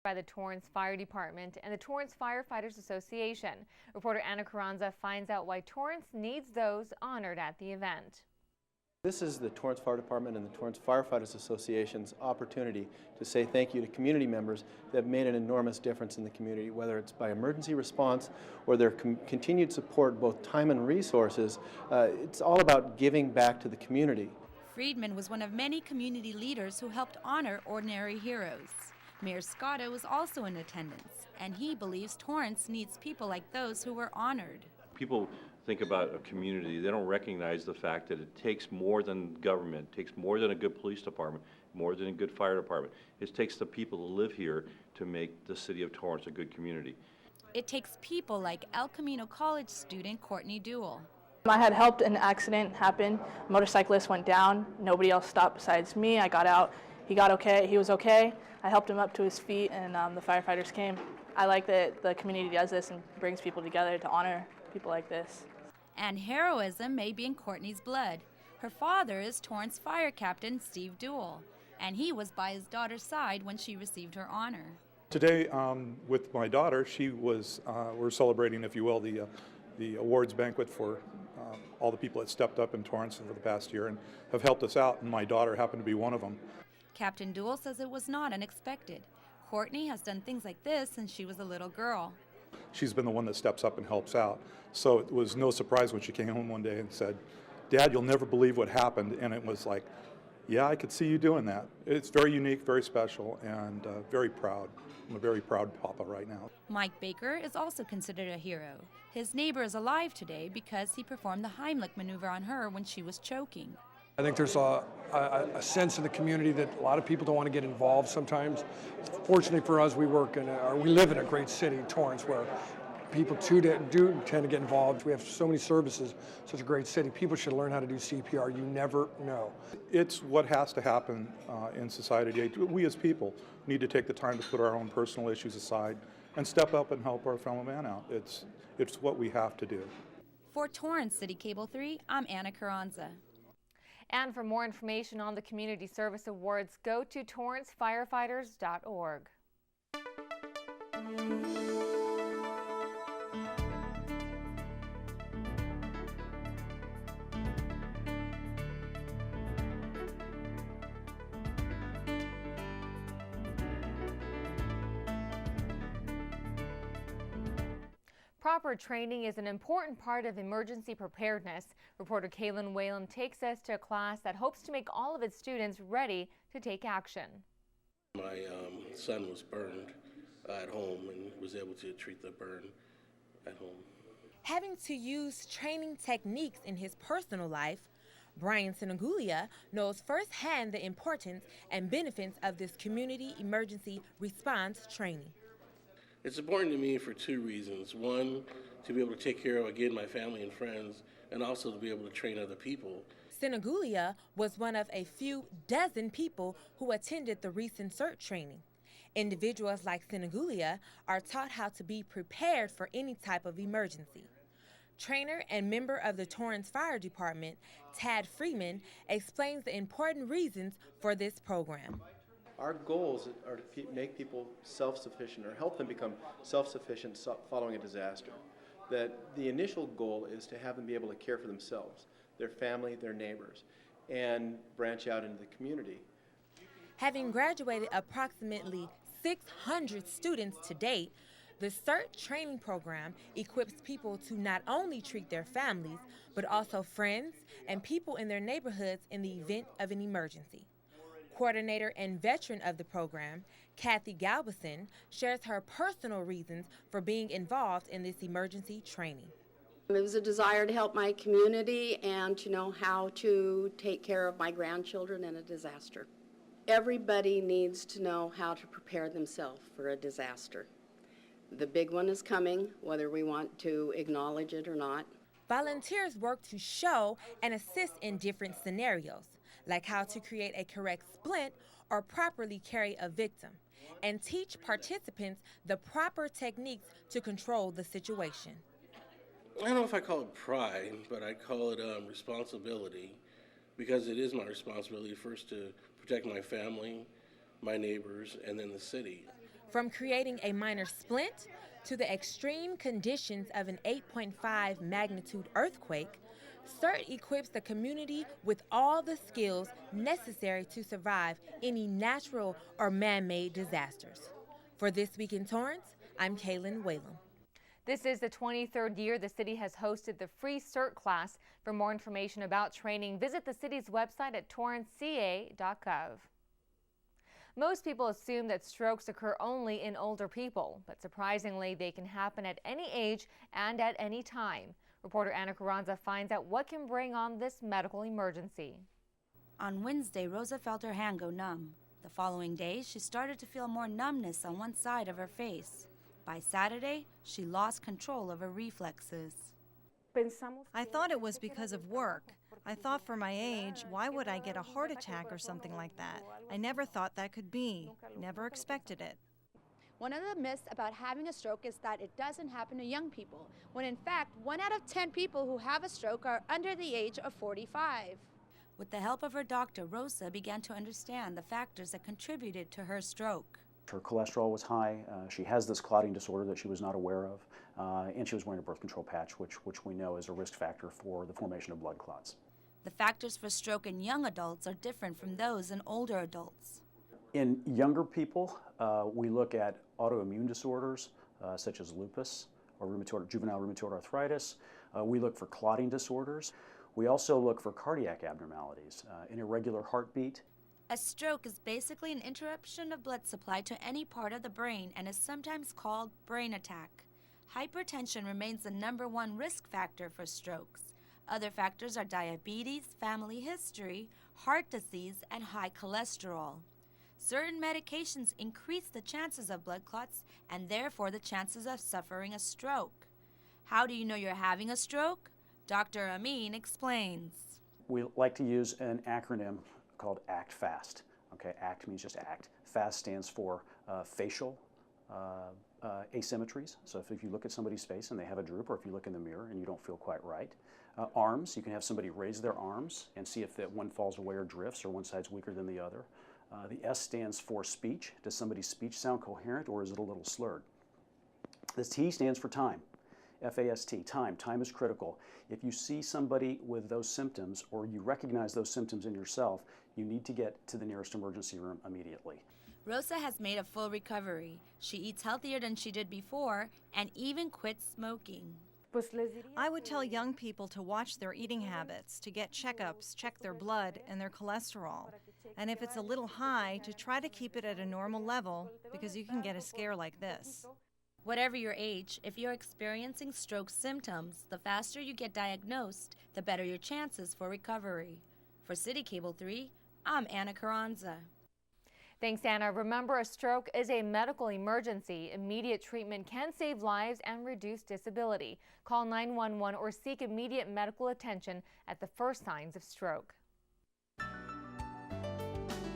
By the Torrance Fire Department and the Torrance Firefighters Association. Reporter Anna Carranza finds out why Torrance needs those honored at the event. This is the Torrance Fire Department and the Torrance Firefighters Association's opportunity to say thank you to community members that have made an enormous difference in the community, whether it's by emergency response or their continued support, both time and resources. It's all about giving back to the community. Friedman was one of many community leaders who helped honor ordinary heroes. Mayor Scotto was also in attendance, and he believes Torrance needs people like those who were honored. People think about a community, they don't recognize the fact that it takes more than government, it takes more than a good police department, more than a good fire department. It takes the people who live here to make the city of Torrance a good community. It takes people like El Camino College student Courtney Duell. I had helped an accident happen. A motorcyclist went down. Nobody else stopped besides me. I got out. He got okay. He was okay. I helped him up to his feet, and the firefighters came. I like that the community does this and brings people together to honor people like this. And heroism may be in Courtney's blood. Her father is Torrance Fire Captain Steve Duell, and he was by his daughter's side when she received her honor. Today, with my daughter, we're celebrating, if you will, the awards banquet for all the people that stepped up in Torrance over the past year and have helped us out, and my daughter happened to be one of them. Captain Duell says it was not unexpected. Courtney has done things like this since she was a little girl. She's been the one that steps up and helps out. So it was no surprise when she came home one day and said, "Dad, you'll never believe what happened." And it was like, yeah, I could see you doing that. It's very unique, very special, and very proud. I'm a very proud papa right now. Mike Baker is also considered a hero. His neighbor is alive today because he performed the Heimlich maneuver on her when she was choking. I think there's a sense in the community that a lot of people don't want to get involved sometimes. Fortunately for us, we live in a great city, Torrance, where people do tend to get involved. We have so many services, such a great city. People should learn how to do CPR. You never know. It's what has to happen in society today. We as people need to take the time to put our own personal issues aside and step up and help our fellow man out. It's what we have to do. For Torrance City Cable 3, I'm Anna Carranza. And for more information on the Community Service Awards, go to TorranceFirefighters.org. Proper training is an important part of emergency preparedness. Reporter Kaylin Whalum takes us to a class that hopes to make all of its students ready to take action. My son was burned at home and was able to treat the burn at home. Having to use training techniques in his personal life, Brian Sinaguglia knows firsthand the importance and benefits of this community emergency response training. It's important to me for two reasons. One, to be able to take care of, again, my family and friends, and also to be able to train other people. Sinaguglia was one of a few dozen people who attended the recent CERT training. Individuals like Sinaguglia are taught how to be prepared for any type of emergency. Trainer and member of the Torrance Fire Department, Tad Freeman, explains the important reasons for this program. Our goals are to make people self-sufficient or help them become self-sufficient following a disaster. That the initial goal is to have them be able to care for themselves, their family, their neighbors, and branch out into the community. Having graduated approximately 600 students to date, the CERT training program equips people to not only treat their families, but also friends and people in their neighborhoods in the event of an emergency. Coordinator and veteran of the program, Kathy Galveston, shares her personal reasons for being involved in this emergency training. It was a desire to help my community and to know how to take care of my grandchildren in a disaster. Everybody needs to know how to prepare themselves for a disaster. The big one is coming, whether we want to acknowledge it or not. Volunteers work to show and assist in different scenarios, like how to create a correct splint or properly carry a victim, and teach participants the proper techniques to control the situation. I don't know if I call it pride, but I call it responsibility, because it is my responsibility first to protect my family, my neighbors, and then the city. From creating a minor splint to the extreme conditions of an 8.5 magnitude earthquake, CERT equips the community with all the skills necessary to survive any natural or man-made disasters. For This Week in Torrance, I'm Kaylin Whalum. This is the 23rd year the city has hosted the free CERT class. For more information about training, visit the city's website at TorranceCA.Gov. Most people assume that strokes occur only in older people, but surprisingly, they can happen at any age and at any time. Reporter Anna Carranza finds out what can bring on this medical emergency. On Wednesday, Rosa felt her hand go numb. The following day, she started to feel more numbness on one side of her face. By Saturday, she lost control of her reflexes. I thought it was because of work. I thought for my age, why would I get a heart attack or something like that? I never thought that could be. Never expected it. One of the myths about having a stroke is that it doesn't happen to young people, when in fact, 1 out of 10 people who have a stroke are under the age of 45. With the help of her doctor, Rosa began to understand the factors that contributed to her stroke. Her cholesterol was high. She has this clotting disorder that she was not aware of, and she was wearing a birth control patch, which we know is a risk factor for the formation of blood clots. The factors for stroke in young adults are different from those in older adults. In younger people, we look at autoimmune disorders such as lupus or juvenile rheumatoid arthritis. We look for clotting disorders. We also look for cardiac abnormalities, an irregular heartbeat. A stroke is basically an interruption of blood supply to any part of the brain and is sometimes called brain attack. Hypertension remains the #1 risk factor for strokes. Other factors are diabetes, family history, heart disease, and high cholesterol. Certain medications increase the chances of blood clots and therefore the chances of suffering a stroke. How do you know you're having a stroke? Dr. Amin explains. We like to use an acronym called ACT FAST. Okay, ACT means just act. FAST stands for facial asymmetries. So if you look at somebody's face and they have a droop, or if you look in the mirror and you don't feel quite right. Arms, you can have somebody raise their arms and see if that one falls away or drifts, or one side's weaker than the other. The S stands for speech. Does somebody's speech sound coherent, or is it a little slurred? The T stands for time. FAST, time. Time is critical. If you see somebody with those symptoms, or you recognize those symptoms in yourself, you need to get to the nearest emergency room immediately. Rosa has made a full recovery. She eats healthier than she did before and even quit smoking. I would tell young people to watch their eating habits, to get checkups, check their blood and their cholesterol. And if it's a little high, to try to keep it at a normal level, because you can get a scare like this. Whatever your age, if you're experiencing stroke symptoms, the faster you get diagnosed, the better your chances for recovery. For CitiCABLE 3, I'm Anna Carranza. Thanks, Anna. Remember, a stroke is a medical emergency. Immediate treatment can save lives and reduce disability. Call 911 or seek immediate medical attention at the first signs of stroke.